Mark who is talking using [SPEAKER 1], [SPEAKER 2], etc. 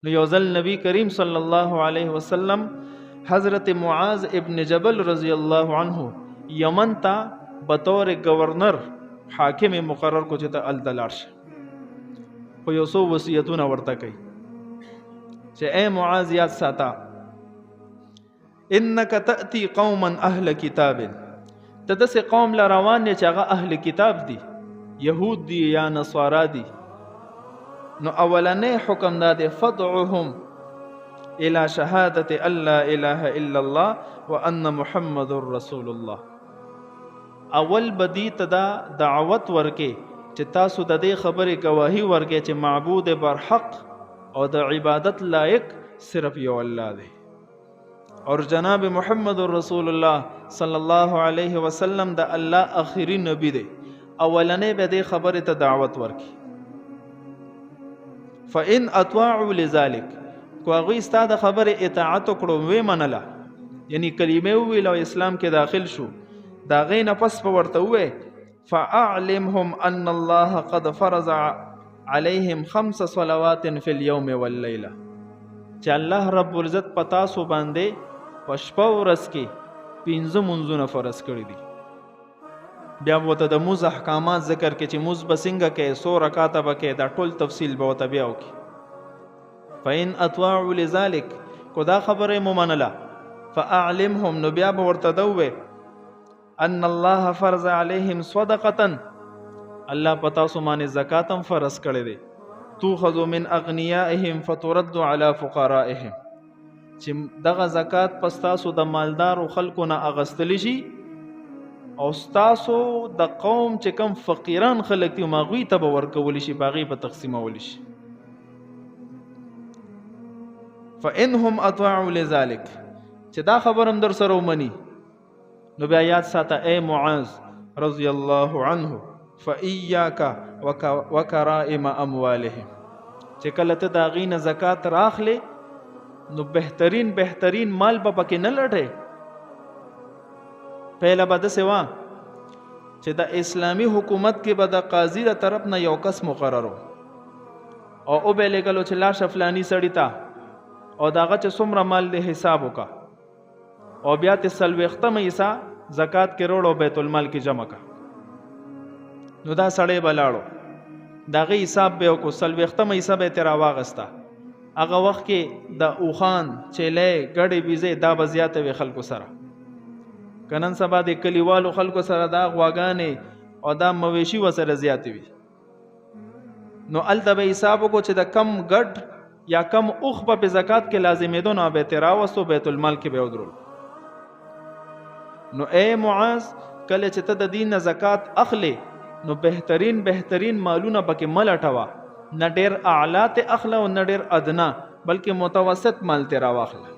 [SPEAKER 1] نو یو ځل نبی کریم صلی الله علیه وسلم حضرت معاذ ابن جبل رضی الله عنه یمن ته بطور گورنر حاکم مقرر کو چې ته الته لاړ شه. خو یو څو وصیتونه ورته کوي چې اے معاذ یاد ساته، انک تأتی قوما اهل کتاب، ته داسې قوم له روان یې چې هغه اهل کتاب دي، یهود دي یا نصارا دي. نو اولنې حکم دا دی فدعوهم الى شهادة ان لا اله الا الله وان محمد رسول الله. اول بدی ته دا دعوت ورکې چې تاسو د دې خبرې گواهی ورکې چې معبود برحق او د عبادت لایق صرف یو الله دی، اور جناب محمد رسول الله صلی الله علیه وسلم د الله آخري نبی دی. اولنې به دې خبرې ته دعوت ورکې. فإن اطاعوا لذلك، کو هغوی ستا د خبرې اطاعت وکړو وی منله، یعنی کلمې وویل او اسلام کې داخل شو، دا غي نه پس په ورته وې فاعلمهم ان الله قد فرض عليهم 5 صلوات في اليوم والليله، چې الله رب العزت پتا سو باندې پشپا ورس کې 15 منځونه فرض کړی دي. بیا وته د موز احکامات ذکر کې چې موز بسنګه کې 100 رکعات به کې دا ټول تفصیل به وته بیا وکي. فإن اطاعوا لذلك، کو دا خبره مومنله فاعلمهم، نو بیا به ورته دوه ان الله فرض عليهم صدقه، الله پتا سو باندې زکاتم فرض کړی دی، تؤخذ من اغنیائهم فترد على فقرائهم، چې دغه زکات پستاسو د مالدار خلکو نه اغستلی شي او ستاسو د قوم چې کم فقیران خلک دي ماغوی ته به ورکول شي، باغی په تقسیمول شي. فانهم اطاعوا لذلك، چې دا خبرم در سره ومني، نو بیا یاد ساته اے معاذ رضی الله عنه فإياك وكرائم اموالهم، چې کله ته دا غینه زکات راخلې نو بهترین مال به پکې نه لټې. پهله به داسې وه چې د اسلامی حکومت کې به د قاضي د طرف نه یو کس مقرر او به لګلو چې لاشه فلانی سړي ته او داغه چې څومره مال دی حساب وکا او بیا ته سلوختم ایسا زکات کې روړ او بیت المال کې جمع کا. نو دا سړی بلاړو داغه حساب به کو سلوختم ایسا به تیرا واغستا. هغه وخت کې د اوخان چلې ګړې بيزه دا بزیاته وی خلکو سره، کنن سبا د کلیوالو خلکو سره دا غواګانې او دا مویشي وسره زیات وي. نو الته به حساب کو چې د کم ګډ یا کم اوخ په زکات کې لازمې دو نه به تراوسو بیت المال کې به ودرول. نو اے معاذ کله چې ته د دین زکات اخلي نو بهترین مالونه پکې ملټوا، نه ډېر اعلی ته اخله او نه ډېر ادنا، بلکې متوسط مال ته راواخله.